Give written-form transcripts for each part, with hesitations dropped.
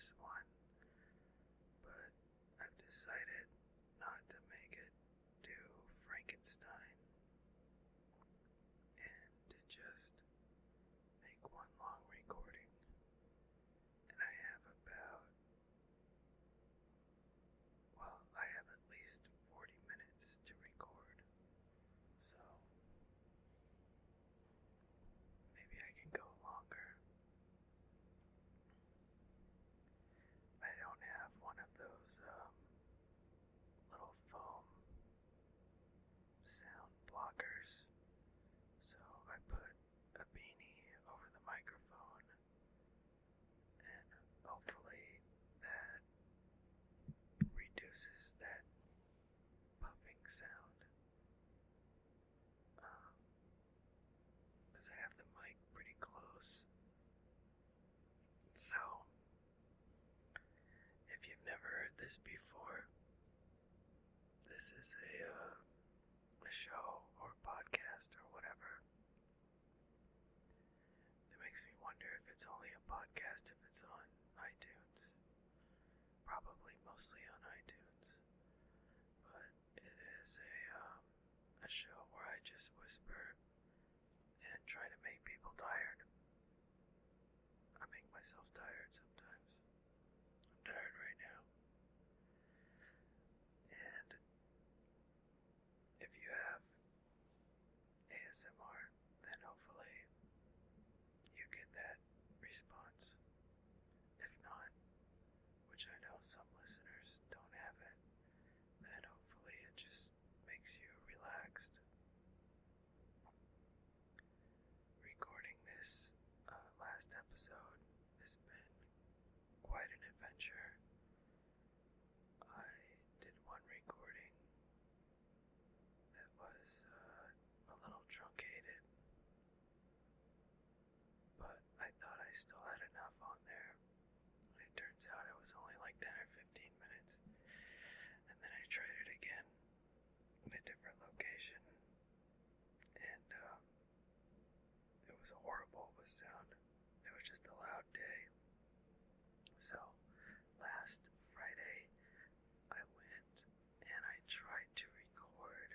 this one, but I've decided not to make it to Frankenstein and to just make one long recording. And I have I have at least 40 minutes to record, so maybe I can go longer. I don't have one of those little foam sound blockers, so I put a beanie over the microphone, and hopefully that reduces that puffing sound, because I have the mic pretty close. So, if you've never heard this before, this is a show or podcast or whatever. It makes me wonder if it's only a podcast if it's on iTunes. Probably mostly on iTunes. But it is a show where I just whisper and try to make people tired. I make myself tired sometimes. I'm tired right now. And if you have ASMR, then hopefully you get that response. If not, which I know some listeners don't have it, then hopefully it just makes you relaxed. Recording this last episode has been quite an adventure. I did one recording that was a little truncated, but I thought I still had enough on there. And it turns out it was only like 10 or 15 minutes. And then I tried it again in a different location, and it was horrible with sound. It was just a loud day. So last Friday I went and I tried to record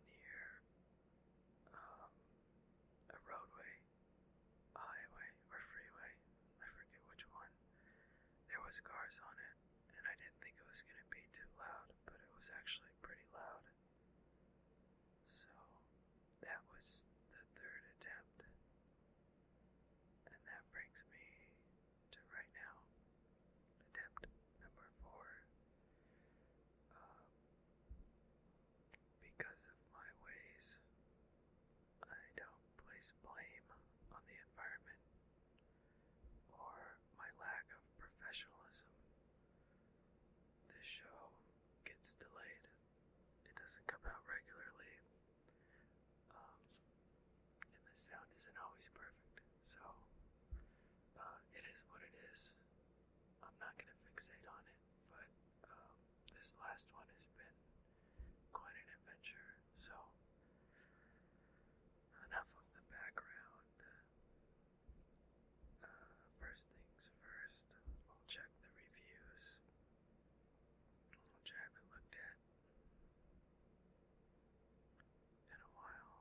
near a roadway, a highway, or freeway. I forget which one. There was cars on it, and I didn't think it was going to be too loud, but it was actually pretty loud. So that was the third attempt. And that brings me to right now. Attempt number 4. Because of my ways, I don't place blame on the environment or my lack of professionalism. This show gets delayed. It doesn't come out regularly. And the sound isn't always perfect. So, it is what it is. I'm not going to fixate on it, but this last one has been quite an adventure. So, enough of the background. First things first, I'll check the reviews, which I haven't looked at in a while.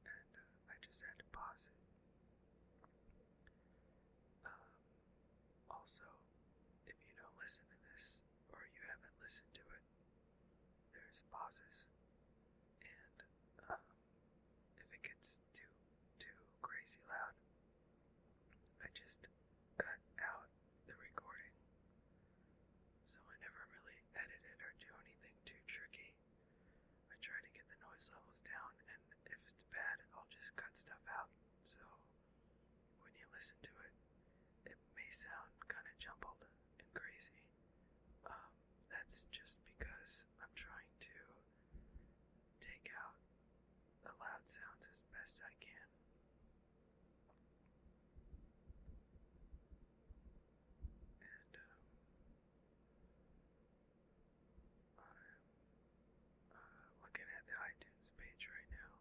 And I just had to pause it. Also, if you don't listen to this, or you haven't listened to it, there's pauses. And if it gets too crazy loud, I just cut out the recording. So I never really edit it or do anything too tricky. I try to get the noise levels down, and if it's bad, I'll just cut stuff out. So when you listen to it, it may sound kind of jumbled and crazy. That's just because I'm trying to take out the loud sounds as best I can. And I'm looking at the iTunes page right now,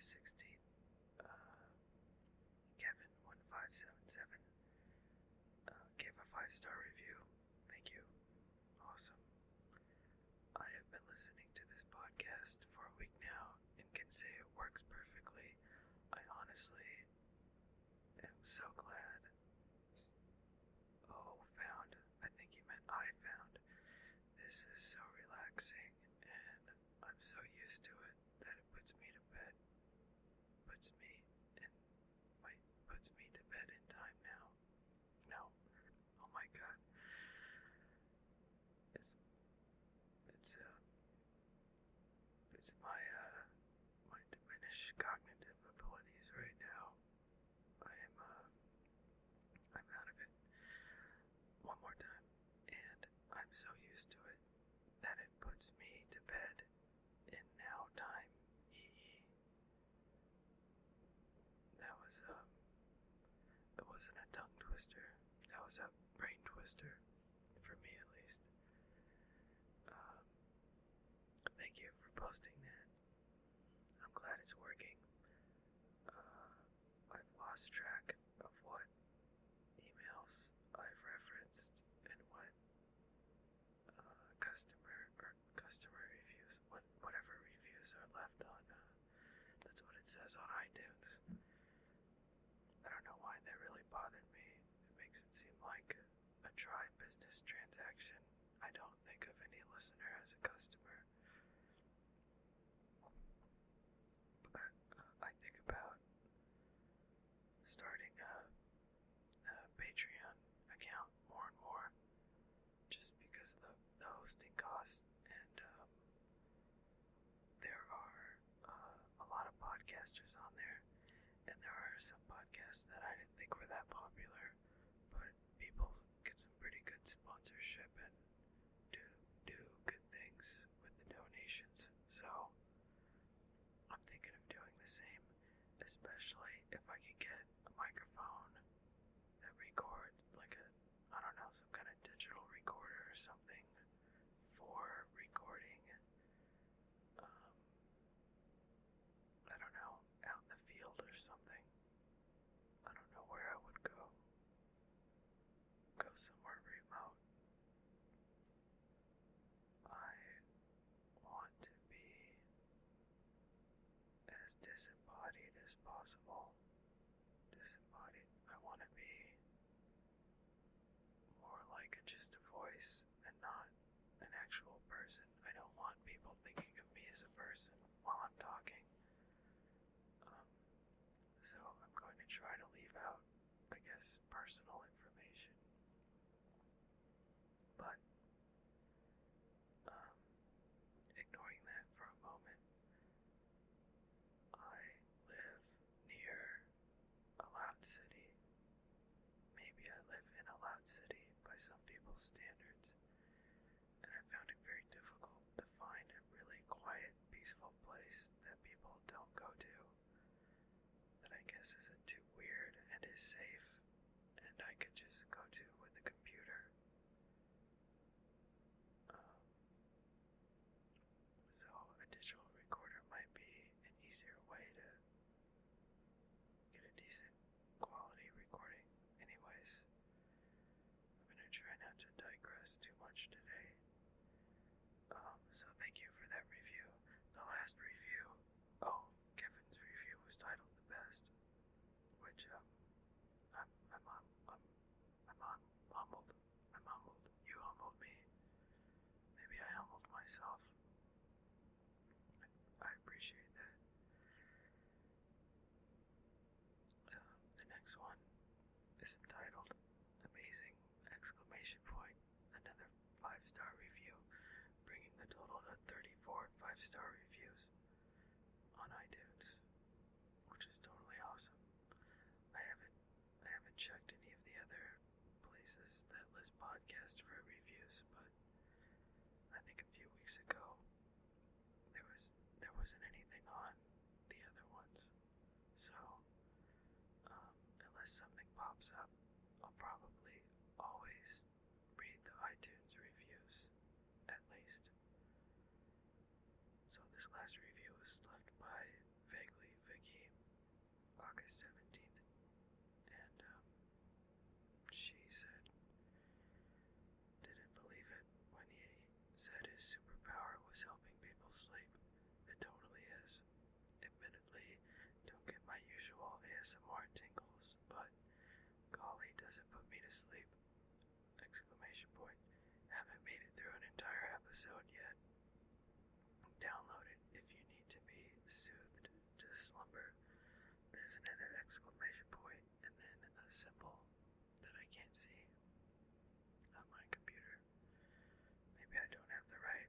August 16th, Kevin1577 gave a 5-star review. Thank you. Awesome. I have been listening to this podcast for a week now and can say it works perfectly. I honestly am so glad. Oh, found. I think he meant I found. This is so relaxing, and I'm so used to it that it puts me to bed. Puts me to bed in time now. No. Oh my god. It's my diminished cognitive abilities right now. I'm out of it. One more time. And I'm so used to it that it puts me to bed in now time. Hee hee. That wasn't a tongue twister. That was a brain twister. For me at least. Um, Thank you for posting that. I'm glad it's working. I've lost track of what emails I've referenced and what customer reviews, whatever reviews are left on. That's what it says on iTunes. I don't know why that really bothered me. It makes it seem like a dry business transaction. I don't think of any listener as a customer. But I think about starting a Patreon account more and more, just because of the hosting costs. And there are a lot of podcasters on there, and there are some podcasts that I didn't think were that popular, but people get some pretty good sponsorship and do good things with the donations. So I'm thinking of doing the same, especially if I can get a microphone that records like I don't know, some kind of digital recorder or something for recording, I don't know, out in the field or something. I don't know where I would go. Go somewhere remote. I want to be as disembodied as possible. Disembodied. I want to be more like just a voice and not an actual person. I don't want people thinking of me as a person while I'm talking. So I'm going to try to leave out, I guess, personal information. But ignoring that for a moment, I live near a loud city. Maybe I live in a loud city by some people's standards, and I found it very difficult to find a really quiet, peaceful place that people don't go to, that I guess isn't too weird and is safe, and I could just go to with a computer. So a digital recorder might be an easier way to get a decent quality recording. Anyways, I'm gonna try not to digress too much today. So thank you for that review. The last review, Kevin's review was titled The Best, which I'm humbled. I'm humbled. You humbled me. Maybe I humbled myself. I appreciate that. The next one is entitled Amazing! Another 5-star review, bringing the total to 34 5-star reviews on iTunes, which is totally awesome. I haven't checked any of the other places that list podcasts for reviews, but I think a few weeks ago there wasn't anything on the other ones. So unless something pops up, I'll probably always read the iTunes reviews, at least. So this last review was left by Vaguely August 17th, and she said, didn't believe it when he said his superpower was helping people sleep. It totally is. Admittedly, don't get my usual ASMR tingles, but golly, does it put me to sleep! Exclamation point. Haven't made it through an entire episode yet. Download it if you need to be soothed to slumber. There's another exclamation point and then a symbol that I can't see on my computer. Maybe I don't have the right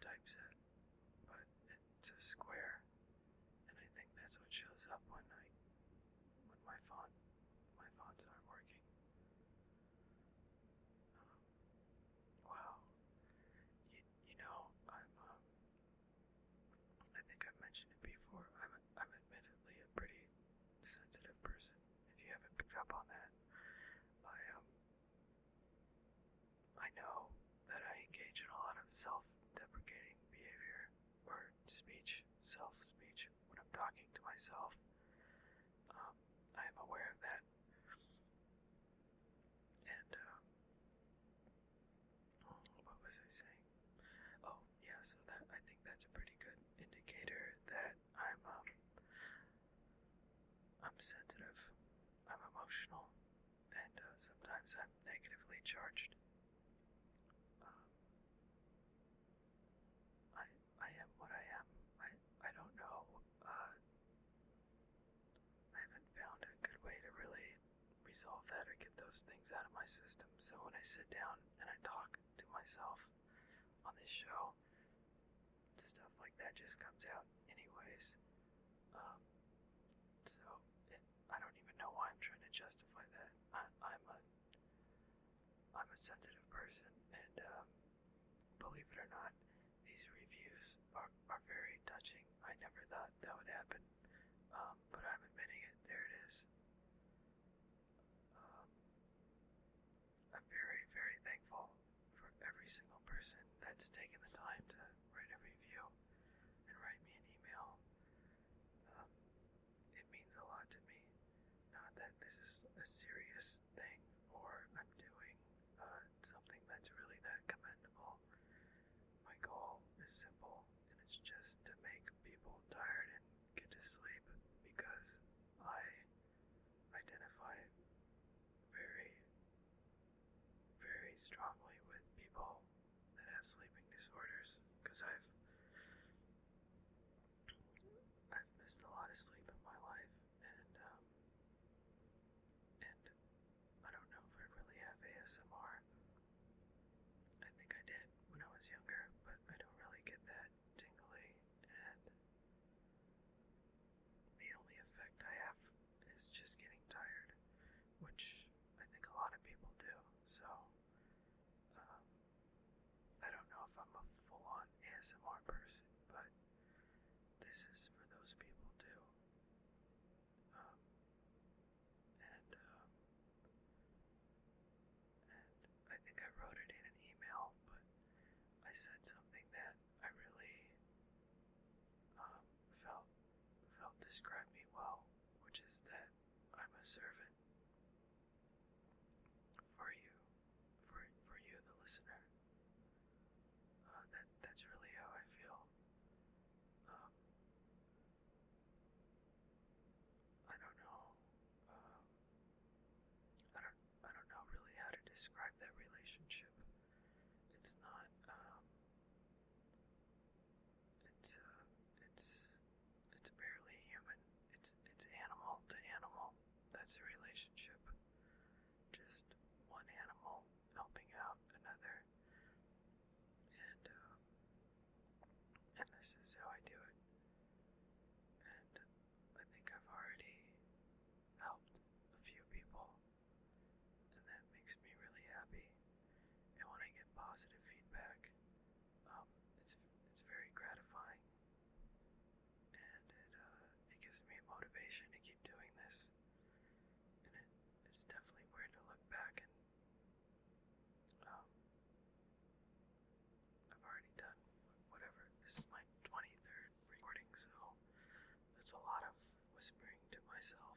typeset, but it's a square, and I think that's what shows up when my fonts aren't working. Wow. You know, I think I've mentioned it before. I'm admittedly a pretty sensitive person. If you haven't picked up on that, I know that I engage in a lot of self-deprecating behavior or speech, self-speech when I'm talking to myself. I am aware of that, and what was I saying? Oh, yeah. So that I think that's a pretty good indicator that I'm sensitive, I'm emotional, and sometimes I'm negatively charged. Um, I am what I am. I don't know. I haven't found a good way to really resolve that or get those things out of my system. So when I sit down and I talk to myself on this show, stuff like that just comes out anyways. Um, so I don't even know why I'm trying to justify that. I'm a sensitive person, and believe it or not, these reviews are very touching. I never thought that would happen, but I'm admitting it. There it is. Um, I'm very, very thankful for every single person that's taken the time to write a review and write me an email. Um, it means a lot to me. Not that this is a serious thing or I'm doing something that's really that commendable. My goal is simple, and it's just to make people tired and get to sleep because I identify very, very strongly with people that have sleeping disorders because I've missed a lot of sleep in my life, and I don't know if I really have ASMR. I think I did when I was younger, but I don't really get that tingly, and the only effect I have is just getting tired, which I think a lot of people do. So um, I don't know if I'm a full-on ASMR person, but this is for those people too. Um, and I think I wrote it in an email, but I said something that I really um, felt described me well, which is that I'm a servant for you, for you, the listener. That's really how I feel. Um, I don't know. Um, I don't know really how to describe that relationship. It's not. It's it's barely human. It's animal to animal. That's a relationship. Just one animal helping out another, and this is how I do it. And I think I've already helped a few people, and that makes me really happy. And when I get positive feedback, it's very gratifying, and it gives me motivation to keep doing this. And it's definitely weird to look back and I've already done whatever. This is my 23rd recording, so that's a lot of whispering to myself.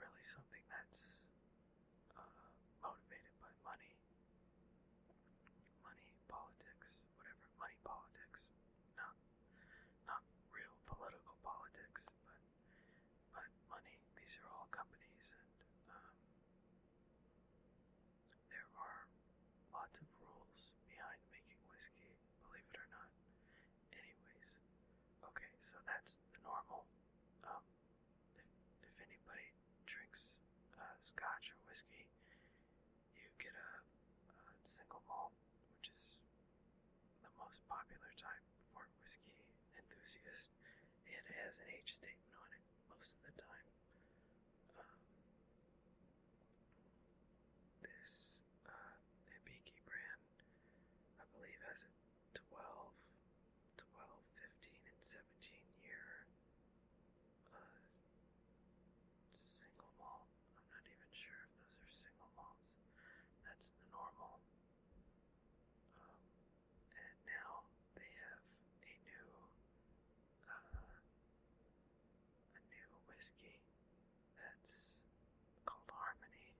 really something that's motivated by money, politics, whatever, money politics, not not real political politics, but money. These are all companies, and there are lots of rules behind making whiskey, believe it or not. Anyways, okay, so that's the normal. Um, if anybody drinks scotch or whiskey, you get a single malt, which is the most popular type for whiskey enthusiasts. It has an age statement on it most of the time. Um, this Hibiki brand, I believe, has a 12, 15, and 17 year single malt. I'm not even sure if those are single malts. That's the normal. Um, and now they have a new whiskey that's called Harmony,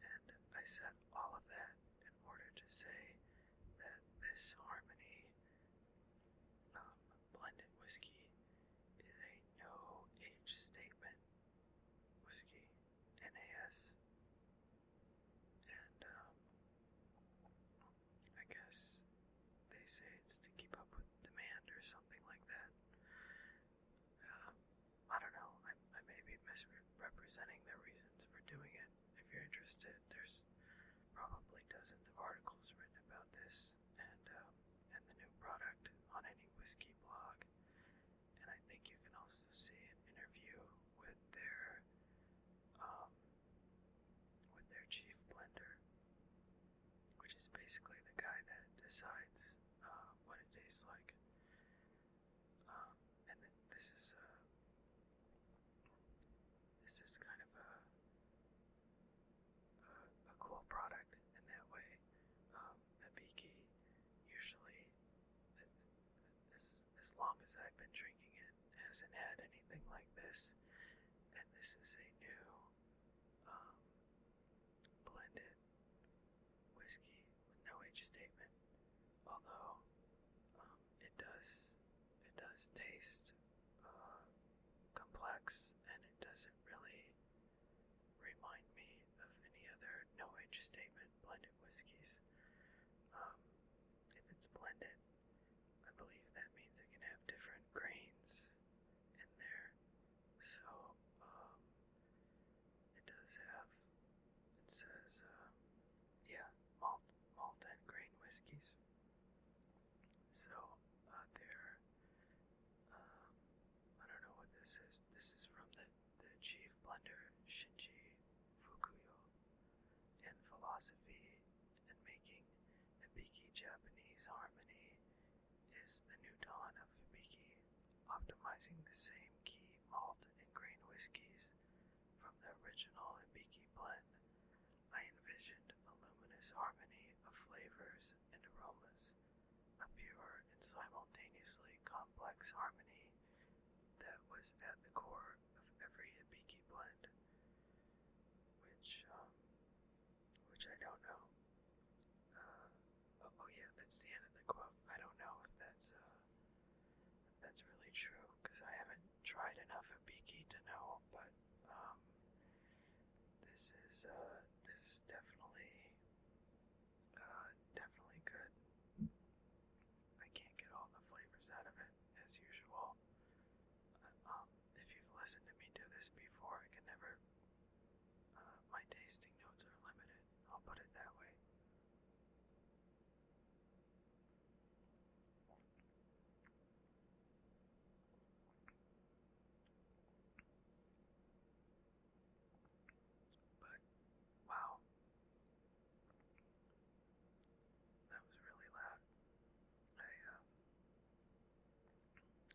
and I said all of that in order to say that this Harmony blended whiskey is a no age statement whiskey, NAS, and I guess they say it's to keep up with demand or something like that. I don't know. I may be misrepresenting their reasons for doing it. If you're interested, there's probably dozens of articles written about this and the new product on any whiskey blog. And I think you can also see an interview with chief blender, which is basically the guy that decides what it tastes like. And this is kind of a cool product in that way. Hibiki usually, as long as I've been drinking it, hasn't had anything like this, and this is a new blended whiskey with no age statement. Although it does taste complex, and it doesn't really remind me of any other no age statement blended whiskeys. If it's blended, I believe that means it can have different grains in there. So it does have, it says, yeah, malt and grain whiskeys. So they're, I don't know what this is. This is from the chief blender, Shinji Fukuyo, in philosophy and making Hibiki Japanese Harmony is the new dawn of Hibiki, optimizing the same key malt and grain whiskeys from the original Hibiki blend. I envisioned a luminous harmony of flavors and aromas, a pure and simultaneously complex harmony that was at the core of every Hibiki blend, which I don't know. Oh yeah, that's the end of the quote. I don't know if that's really true, because I haven't tried enough Hibiki to know, but this is definitely good. I can't get all the flavors out of it as usual. If you've listened to me do this before, I can never. My tasting notes are limited. I'll put it that way. But wow, that was really loud.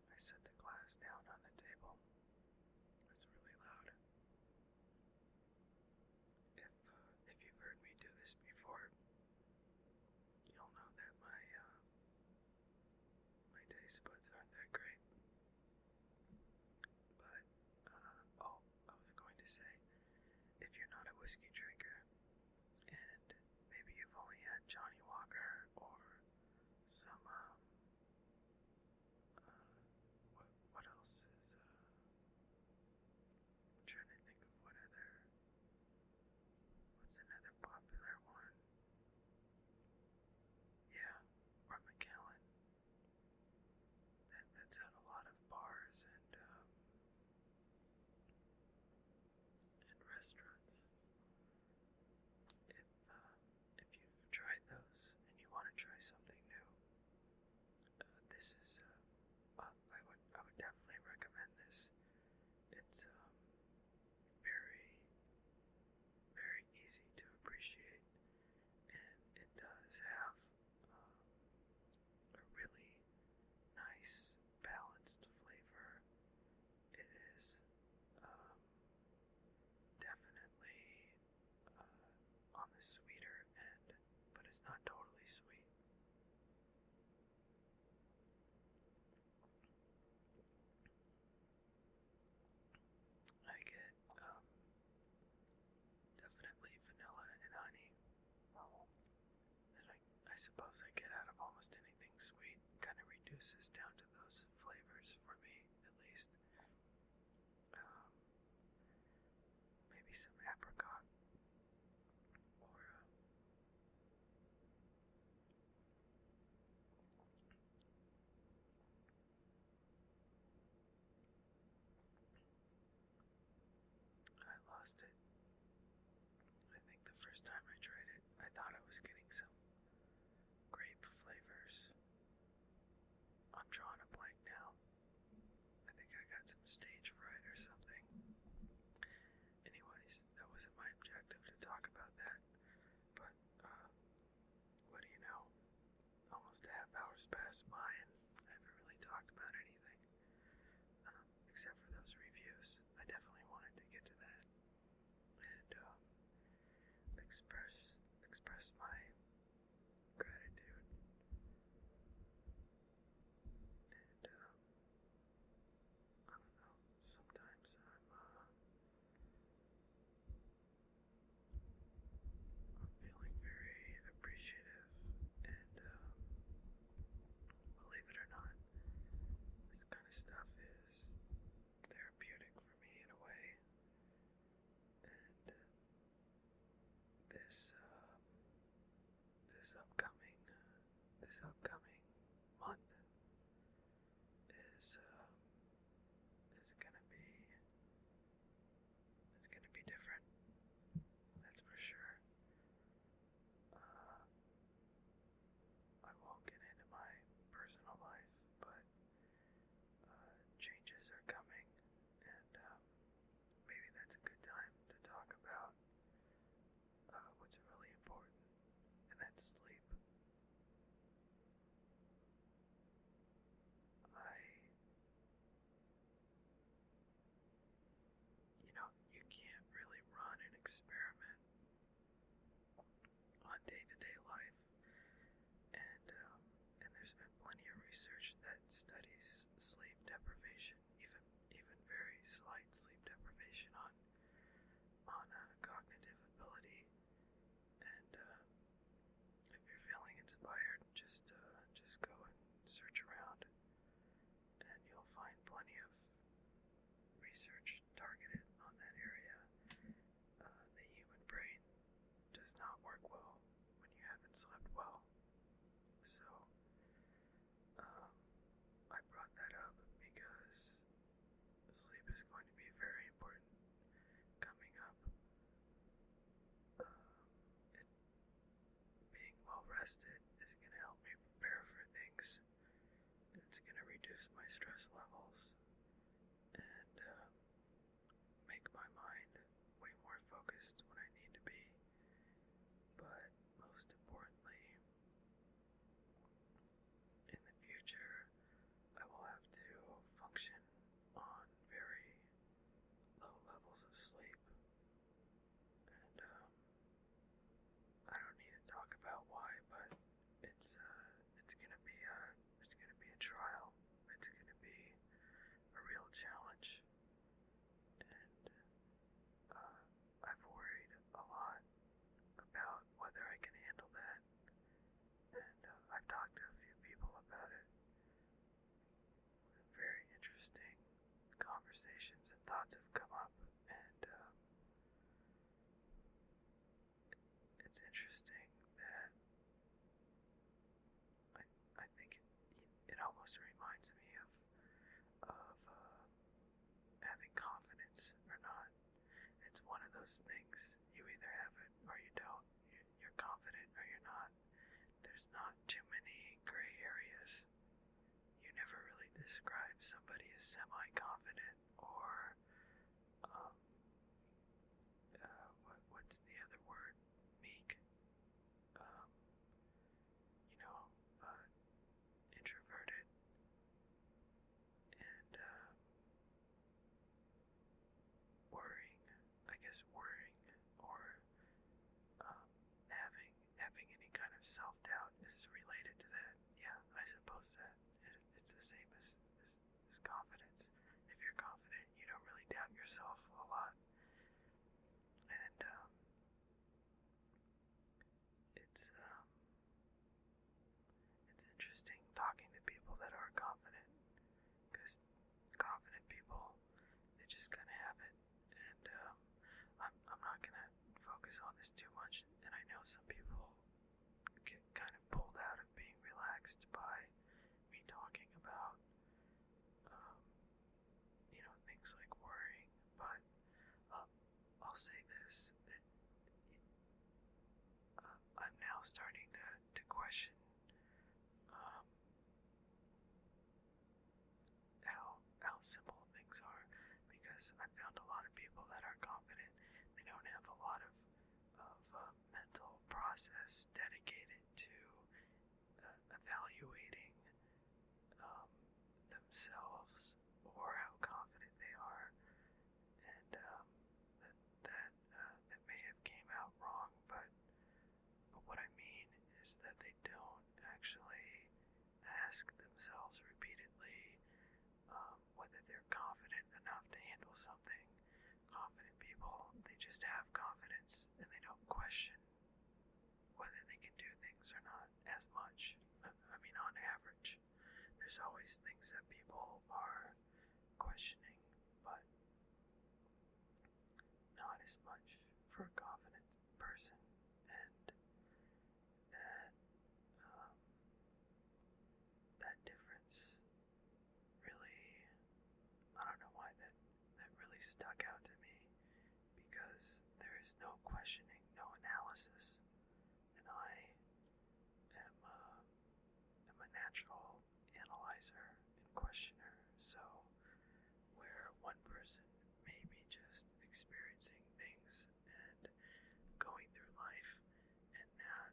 I set the glass down on the table. It's really loud. If you've heard me do this before, you'll know that my taste buds aren't that great. But oh, I was going to say, whiskey drinker, and maybe you've only had Johnny Walker or some, what else is, I'm trying to think of what's another popular one? Yeah, or Macallan. That's at a lot of bars and restaurants. If you've tried those and you want to try something new, this is I would definitely recommend this. It's very very easy to appreciate, and it does have a really nice balanced flavor. It is definitely on the sweeter end, but it's not totally sweet. I get definitely vanilla and honey that I suppose I get out of almost anything sweet. Kind of reduces down to those flavors for me, at least. Um, Maybe some apricot or I lost it. I think the first time I tried it, I thought I was getting some grape flavors. I'm drawing a blank now. I think I got some stage fright or something. Anyways, that wasn't my objective to talk about that. But, what do you know? Almost a half hour's passed by and I haven't really talked about anything. Except for those reviews. I definitely wanted to get to that. And, express my gratitude. And, I don't know, sometimes I'm feeling very appreciative, and believe it or not, this kind of stuff is therapeutic for me in a way. And this this upcoming month is gonna be different. That's for sure. Uh, I won't get into my personal life, but changes are coming, and maybe that's a good time to talk about what's really important, and that's sleep. You can't really run an experiment on day-to-day life, and there's been plenty of research that studies sleep deprivation, even very slight sleep deprivation on cognitive ability. And if you're feeling inspired, just go and search around, and you'll find plenty of research targeted on that area. The human brain does not work well when you haven't slept well. So, I brought that up because sleep is going to be very important coming up. Being well rested is going to help me prepare for things. It's going to reduce my stress levels and make my mind way more focused when I need to be. But most importantly, in the future, I will have to function on very low levels of sleep. And I don't need to talk about why, but it's gonna be a trial. It's gonna be thoughts have come up, and it's interesting that I, I think it almost reminds me of having confidence or not. It's one of those things. You either have it or you don't. You're confident or you're not. There's not too many gray areas. You never really describe somebody as semi-confident or um, what's the other word? Meek. Um, you know, uh, introverted and worrying. I guess worrying or having any kind of self-doubt is related to that. Yeah, I suppose that it's the same as confidence. If you're confident, you don't really doubt yourself a lot, and it's interesting talking to people that are confident, because confident people, they just kind of have it, and I'm not gonna focus on this too much, and I know some people get kind of pulled out of being relaxed by me talking about, um, things like worrying, but I'll say this, that, I'm now starting to question um, how simple things are, because I found a lot of people that are confident, they don't have a lot of mental process dedicated to evaluating themselves or how confident they are, and that may have came out wrong, but what I mean is that they don't actually ask themselves repeatedly whether they're confident enough to handle something. Confident people, they just have confidence and they don't question whether they can do things or not as much. I mean, on average, there's always things that people are questioning, but not as much for a confident person, and that um, that difference really, I don't know why that really stuck out to me, because there is no questioning, no analysis, and I am a natural analyzer and questioner, so where one person may be just experiencing things and going through life and not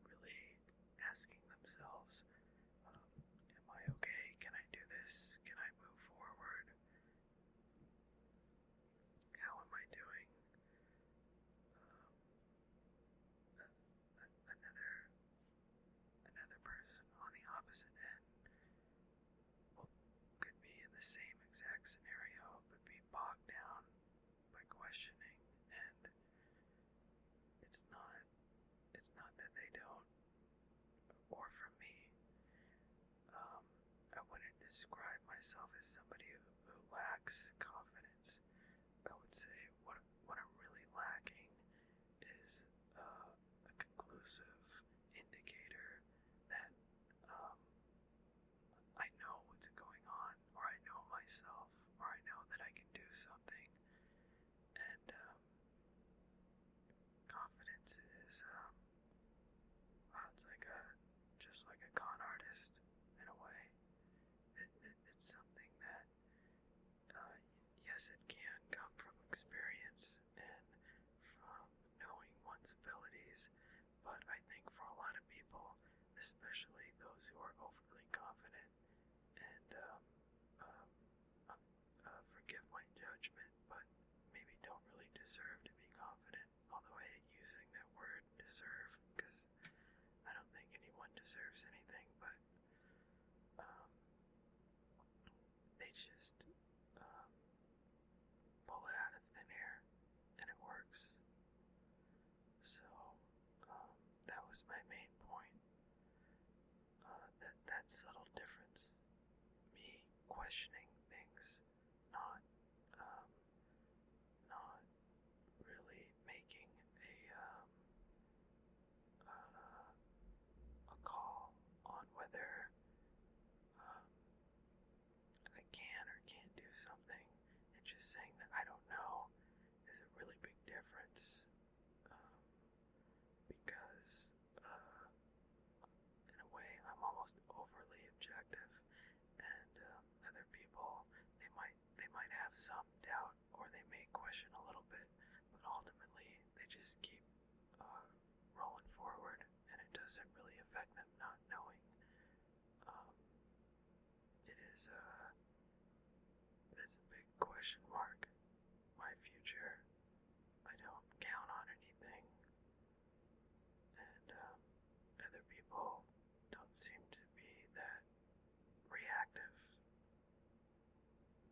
really asking themselves, am I okay? Can I do this? Can I move forward? How am I doing? Another person on the opposite end could be in the same exact scenario, but be bogged down by questioning, and it's not that they don't, or for me, I wouldn't describe myself as somebody who lacks confidence. I would say what I'm really lacking is a conclusive indicator that um, I know what's going on, or I know myself, or I know that I can do something, and confidence is, it's like just like a con artist in a way. It's something that, yes, it can come from experience and from knowing one's abilities, but I think for a lot of people, especially those who are overly confident, and forgive my judgment, but maybe don't really deserve to be confident, although I hate using that word, deserve, because I don't think anyone deserves anything, but they just pull it out of thin air, and it works. So that was my main point. That subtle difference, me questioning things, not some doubt or they may question a little bit, but ultimately they just keep rolling forward, and it doesn't really affect them not knowing. Um, it is a big question mark. My future, I don't count on anything, and other people don't seem to be that reactive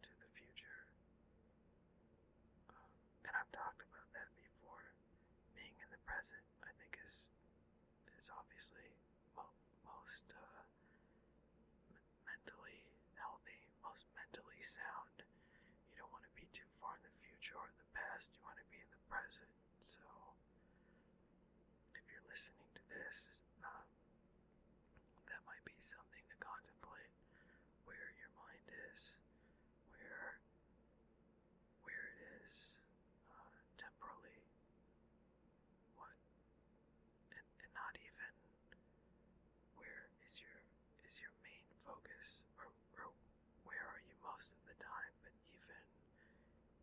to the future. And I've talked about that before. Being in the present, I think, is obviously most mentally healthy, most mentally sound. You don't want to be too far in the future or the past. You want to be in the present. So, if you're listening to this, that might be something to contemplate. Where your mind is, where it is temporally, what, and not even where is your main focus, or where are you most of the time, but even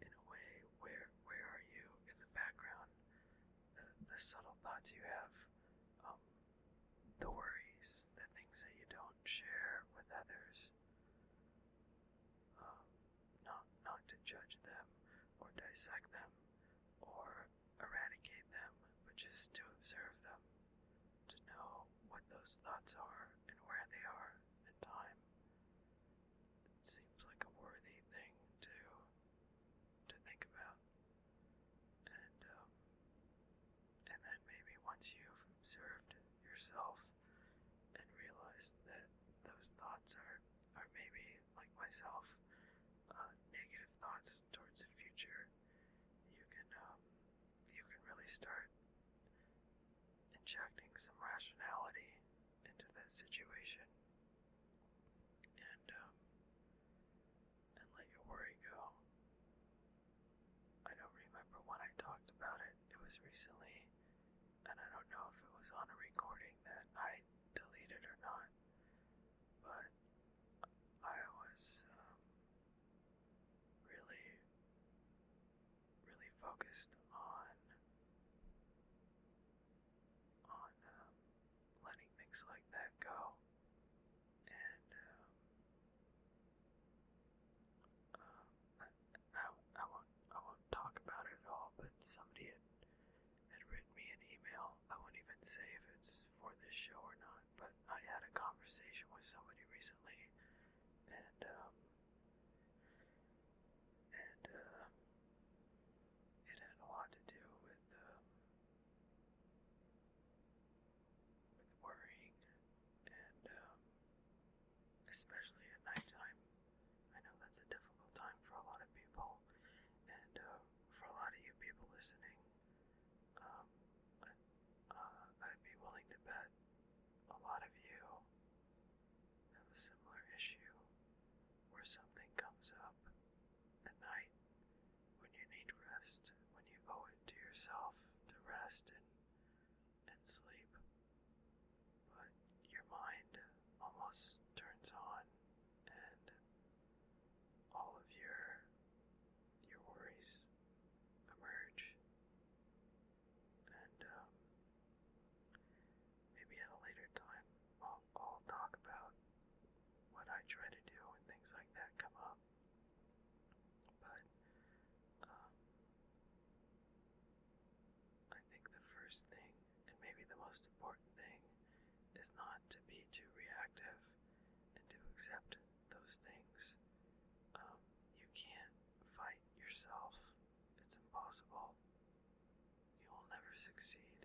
in a way, where are you in the background, the subtle thoughts you have, the worries, the things that you don't share with others, not to judge them or dissect them or eradicate them, but just to observe them, to know what those thoughts are and where they are in time. It seems like a worthy thing to think about. And then maybe once you've observed yourself and realized that those thoughts are maybe, like myself, negative thoughts towards the future, you can really start injecting some rationality into that situation, and let your worry go. I don't remember when I talked about it. It was recently, and I don't know if it was on a recording that I deleted or not, but I was really, really focused on letting things like that go, and I won't talk about it at all. But somebody had written me an email. I won't even say if it's for this show or not, but I had a conversation with somebody recently, and it had a lot to do with worrying, and especially at nighttime. I know that's a difficult time for a lot of people, and for a lot of you people listening, I'd be willing to bet a lot of you have a similar issue where something comes up at night when you need rest, when you owe it to yourself to rest and sleep, but your mind almost turns on, and all of your worries emerge, and maybe at a later time I'll talk about what I try to do when things like that come up. But I think the first thing, and maybe the most important thing, is not to be too reactive and to accept those things. You can't fight yourself. It's impossible. You will never succeed.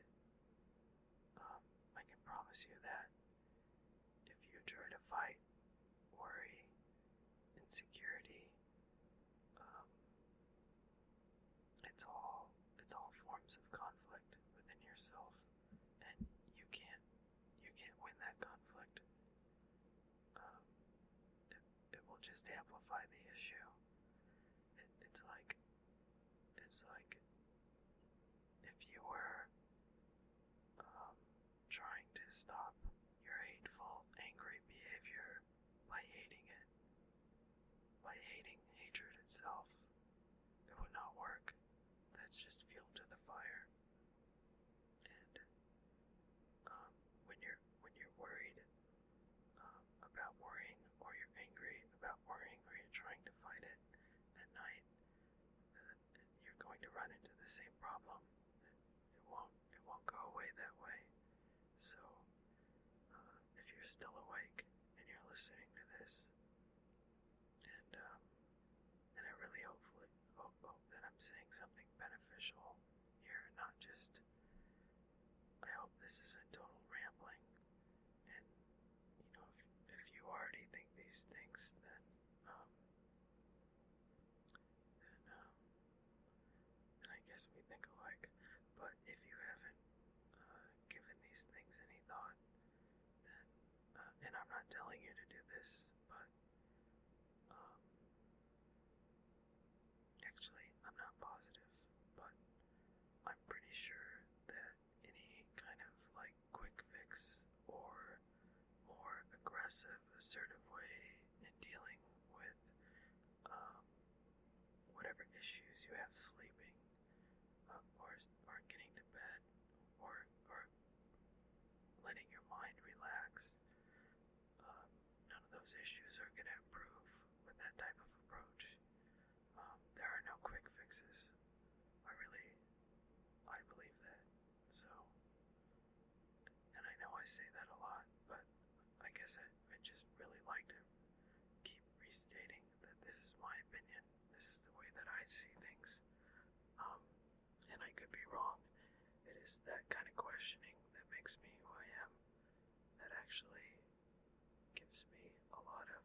I can promise you that. If you try to fight worry, insecurity, it's all forms of conflict within yourself, and you can't win that conflict. It will just amplify the issue. It's like if you were trying to stop your hateful, angry behavior by hating it, by hating hatred itself. the same problem. It won't go away that way. So, if you're still awake and you're listening to this, and I really hope that I'm saying something beneficial here, not just. I hope this isn't total rambling. And if you already think these things, then I guess we think alike. But if you haven't given these things any thought, then and I'm not telling you to do this, but um, actually I'm not positive, but I'm pretty sure that any kind of like quick fix or more aggressive, assertive way in dealing with um, whatever issues you have sleeping, or getting to bed, or letting your mind relax. None of those issues are going to improve with that type of approach. There are no quick fixes. I believe that. So, and I know I say that a lot, but I guess I just really like to keep restating that this is my opinion. This is the way that I see things. And I could be wrong. It is that kind of questioning that makes me who I am, that actually gives me a lot of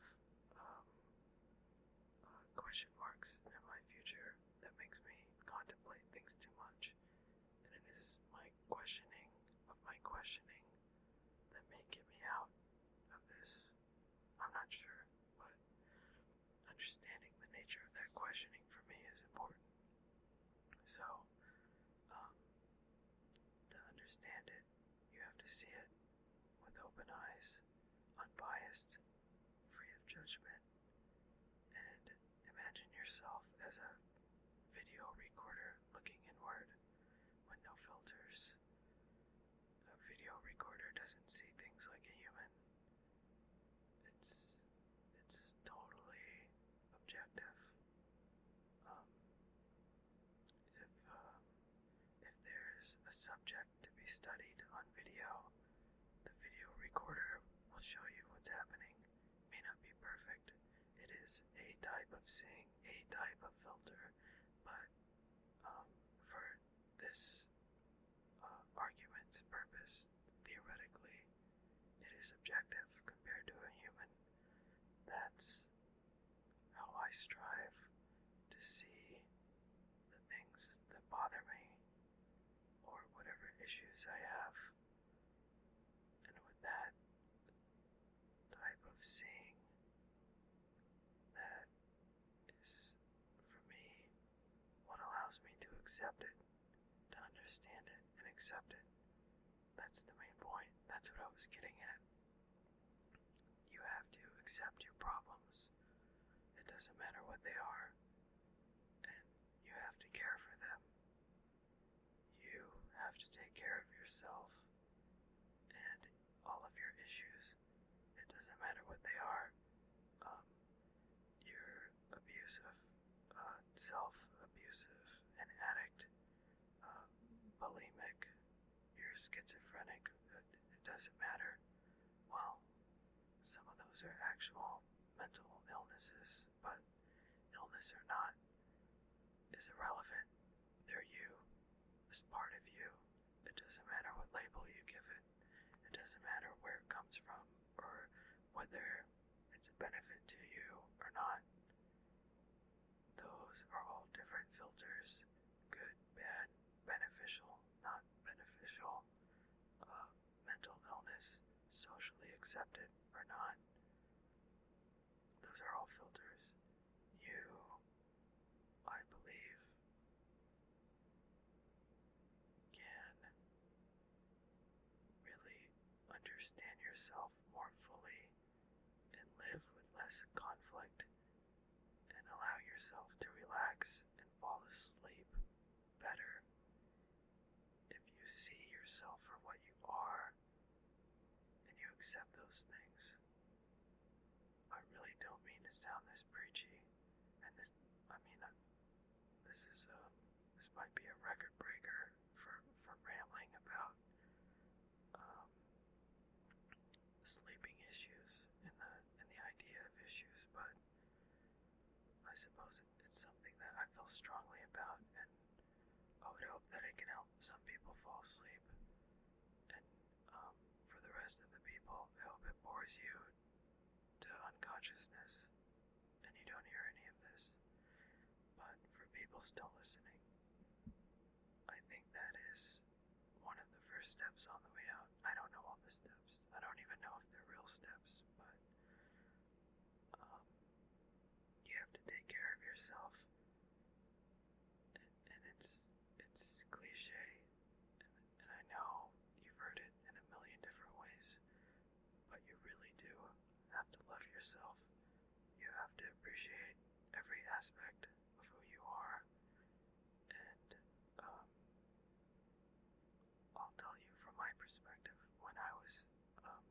question marks in my future, that makes me contemplate things too much. And it is my questioning of my questioning that may get me out of this. I'm not sure, but understanding the nature of that questioning for me is important. So, to understand it, you have to see it with open eyes, unbiased, free of judgment, and imagine yourself as a video recorder looking inward with no filters. A video recorder doesn't see things like a human. It's totally objective. If there's a subject to be studied on video, the video recorder will show you what's happening. It may not be perfect. It is a type of seeing, a type of filter, but for this argument's purpose, theoretically, it is objective compared to a human. That's how I strive to see the things that bother me, or whatever issues I have. And with that type of seeing, that is, for me, what allows me to accept it, to understand it and accept it. That's the main point. That's what I was getting at. You have to accept your problems. It doesn't matter what they are. And you have to care for them. You have to take care of yourself and all of your issues. It doesn't matter what they are. You're abusive, self-abusive, an addict, bulimic, you're schizophrenic, it doesn't matter. Well, some of those are actual mental illnesses, but illness or not is irrelevant. They're you. It's part of you. It doesn't matter what label you give it. It doesn't matter where it comes from or whether it's a benefit to you or not. Those are all different filters. Good, bad, beneficial, not beneficial, mental illness, socially accepted or not. Those are all filters. You, I believe, can really understand yourself more fully and live with less conflict and allow yourself to relax and fall asleep better if you see yourself for what you are and you accept those things. I really don't mean to sound this preachy, and this is this might be a record breaker for rambling about um, sleeping issues and the idea of issues, but I suppose it's something that I feel strongly about, and I would hope that it can help some people fall asleep. And for the rest of the people, I hope it bores you to unconsciousness and you don't hear any of this. But for people still listening, I think that is one of the first steps on the way out. I don't know all the steps. I don't even know if they're real steps, but um, you have to take care of yourself. And it's cliche, and I know you've heard it in a million different ways, but you really do have to love yourself. You have to appreciate every aspect of who you are, and I'll tell you from my perspective, um,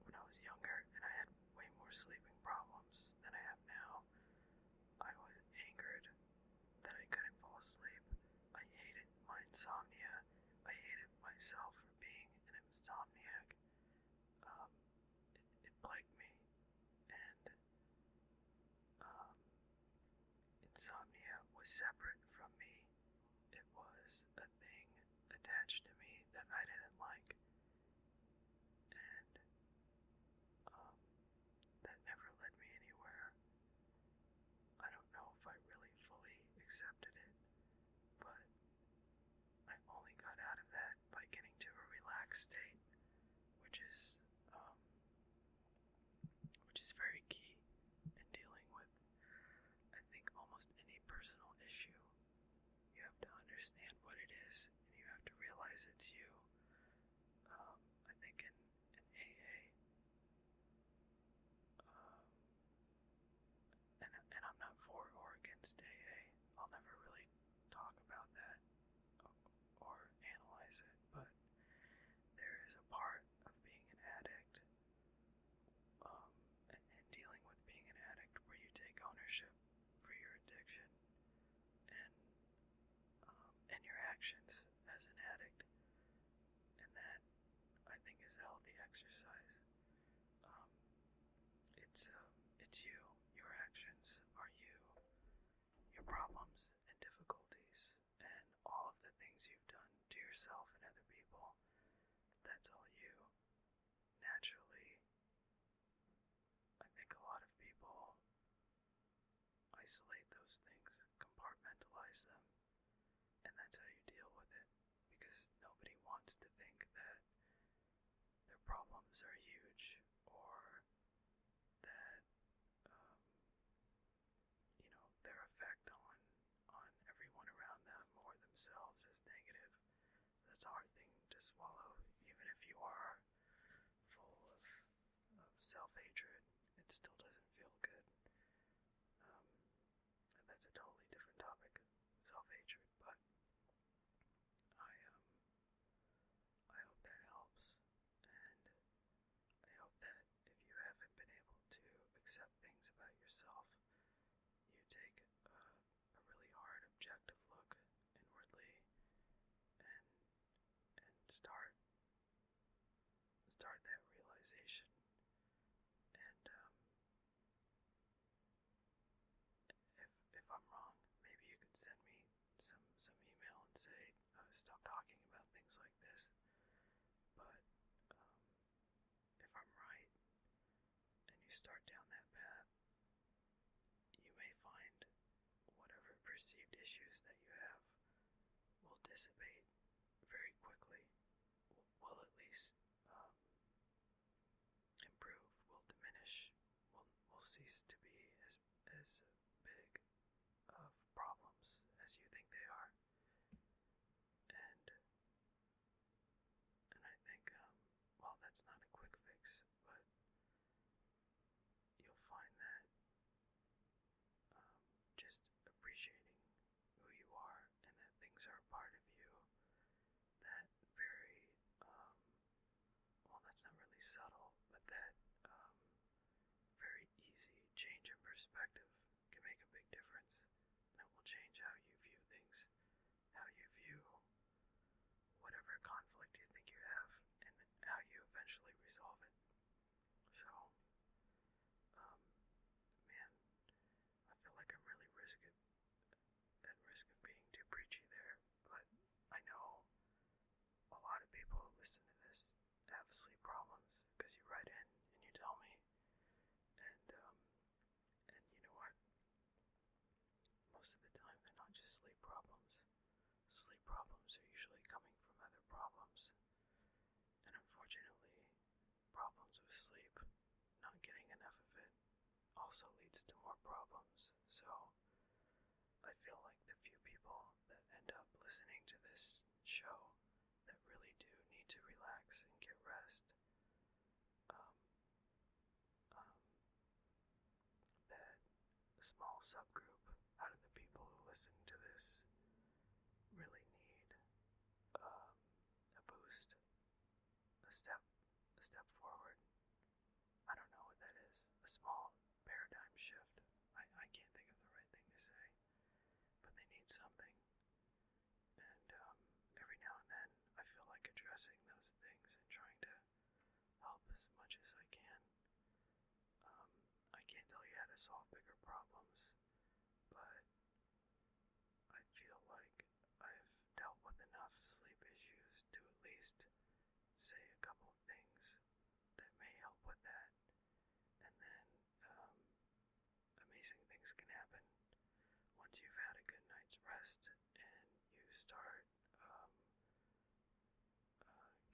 when I was younger and I had way more sleeping problems than I have now, I was angered that I couldn't fall asleep. I hated my insomnia. I hated myself for being an insomniac. Um, it plagued me, and insomnia was separate from me. It was a thing attached to me that I didn't like, and that never led me anywhere. I don't know if I really fully accepted it, but I only got out of that by getting to a relaxed state, which is um, which is very key in dealing with, I think, almost any personal issue. You have to understand what it is, and you have to realize it's you. I think in AA, and I'm not for or against AA. I'll never really talk about that or analyze it, but there is a part of being an addict, and dealing with being an addict where you take ownership for your addiction and your actions as an addict, and that I think is healthy exercise. Um, it's you. Your actions are you. Your problems and difficulties and all of the things you've done to yourself and other people. That's all you. Naturally, I think a lot of people isolate those things, compartmentalize them, and that's how you deal with it, because nobody wants to think that their problems are huge, or that their effect on everyone around them or themselves is negative. That's a hard thing to swallow, even if you are full of self-hatred. It still doesn't feel good. And that's a totally different topic, self-hatred, but I hope that helps, and I hope that if you haven't been able to accept things about yourself, you take a really hard objective look inwardly and start that realization. And if I'm wrong, maybe you could send me some email and say stop talking about things like this. But if I'm right and you start down that path, you may find whatever perceived issues that you have will dissipate very quickly, will at least improve, will diminish, will cease to be as big of problems as you think they are. And I think, well, that's not a quick fix, but you'll find that just appreciating who you are and that things are a part of you, that very, well, that's not really subtle, but that very easy change in perspective can make a big difference, and it will change how you view things listen to this have sleep problems, because you write in and you tell me, and you know what? Most of the time, they're not just sleep problems. Sleep problems are usually coming from other problems, and unfortunately, problems with sleep, not getting enough of it, also leads to more problems. So, I feel like the few people that end up listening to this show that really do need to relax and get rest, um, um, that a small subgroup out of the people who listen to this really need a boost, a step forward. I don't know what that is. A small paradigm shift. I can't think of the right thing to say, but they need something. And every now and then, I feel like addressing those things and trying to help as much as I can. I can't tell you how to solve bigger problems, but I feel like I've dealt with enough sleep issues to at least say a couple of things that may help with that. And then amazing things can happen once you've had a good night's rest and you start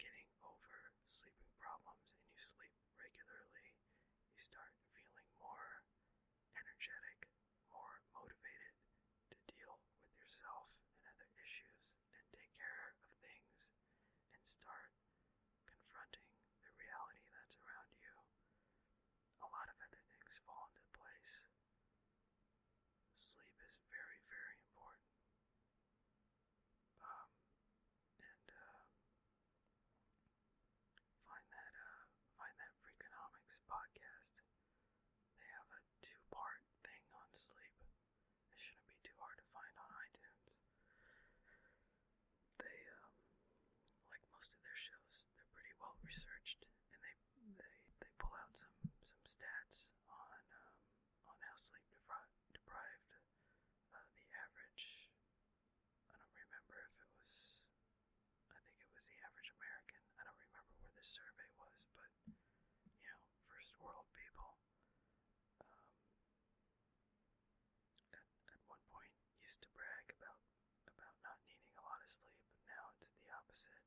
getting over sleeping problems and you sleep regularly. You start feeling more energetic, more motivated to deal with yourself and other issues and take care of things and start confronting the reality that's around you. A lot of other things fall into place. Sleep is very, very important. And find that Freakonomics podcast. They have a 2-part thing on sleep. It shouldn't be too hard to find on iTunes. They, like most of their shows, they're pretty well researched, and they pull out some stats on how sleep deprived the average. I don't remember if it was. I think it was the average American. I don't remember where this survey was, but first world people. At one point used to brag about not needing a lot of sleep. Now it's the opposite.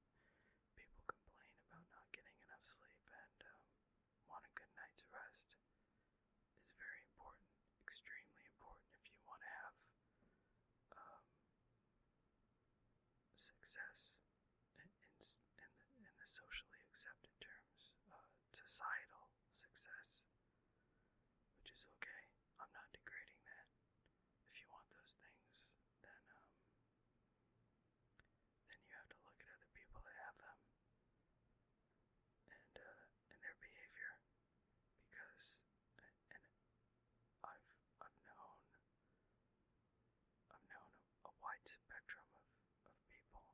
People complain about not getting enough sleep, and want a good night's rest is very important, extremely important if you want to have success in the socially accepted terms, societal success, which is okay. I'm not degrading that. If you want those things, then you have to look at other people that have them and their behavior, because and I've known a wide spectrum of people.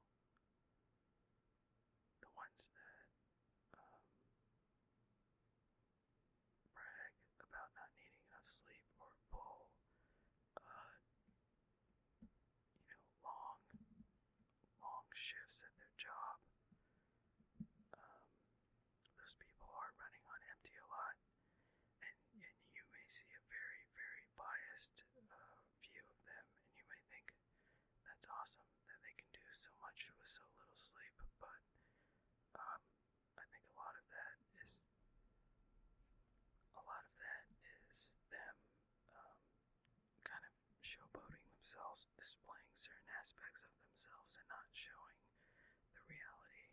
The ones that brag about not needing enough sleep or pull long shifts at their job. Those people are running on empty a lot, and you may see a very, very biased view of them, and you may think that's awesome that they can do so much with so little sleep, but I think a lot of that is them kind of showboating themselves, displaying certain aspects of themselves and not showing the reality.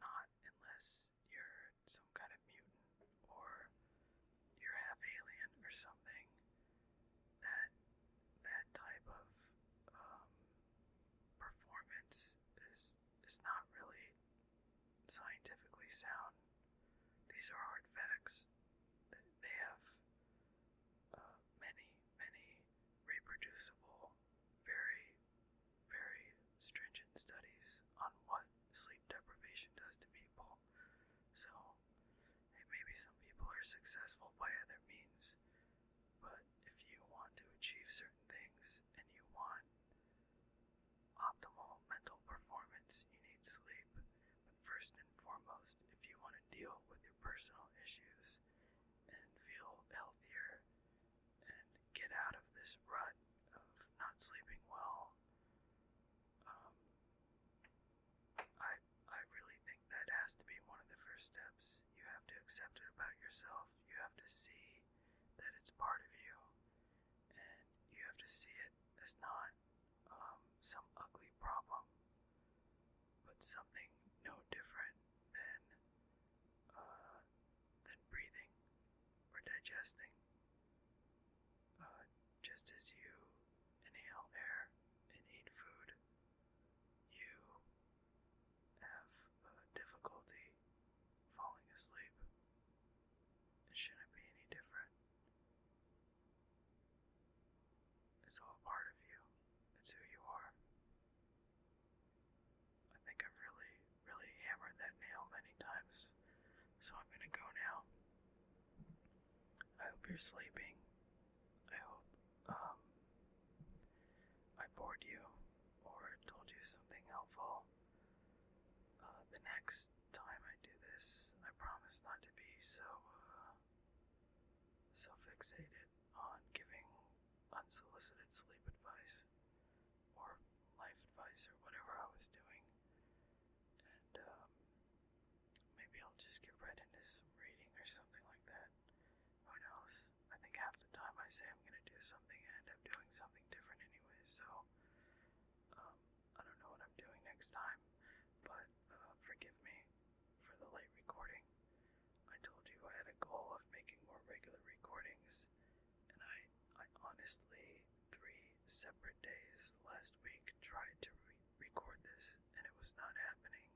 Not unless you're some kind of mutant or you're half alien or something. That type of performance is not really scientifically sound. These are hard facts. They have many reproducible, very, very stringent studies on what sleep deprivation does to people. So, maybe some people are successful by other means, but if you want to achieve certain things and you want optimal mental performance, you need sleep. have to accept it about yourself. You have to see that it's part of you, and you have to see it as not some ugly problem, but something no different uh, than breathing or digesting. Just as you inhale air and eat food, you have difficulty falling asleep. It shouldn't be any different. It's all part of you. It's who you are. I think I've really, really hammered that nail many times, so I'm gonna go now. I hope you're sleeping. I hope I bored you or told you something helpful. The next time I do this, I promise not to be so fixated on giving unsolicited sleep advice or life advice or whatever I was doing. And maybe I'll just get right into some reading or something like that. Who knows? I think half the time I say I'm going to do something, I end up doing something different anyways. So I don't know what I'm doing next time, but forgive me for the late recording. I told you I had a goal of making more regular recordings, and I honestly, 3 separate days last week tried to record this, and it was not happening.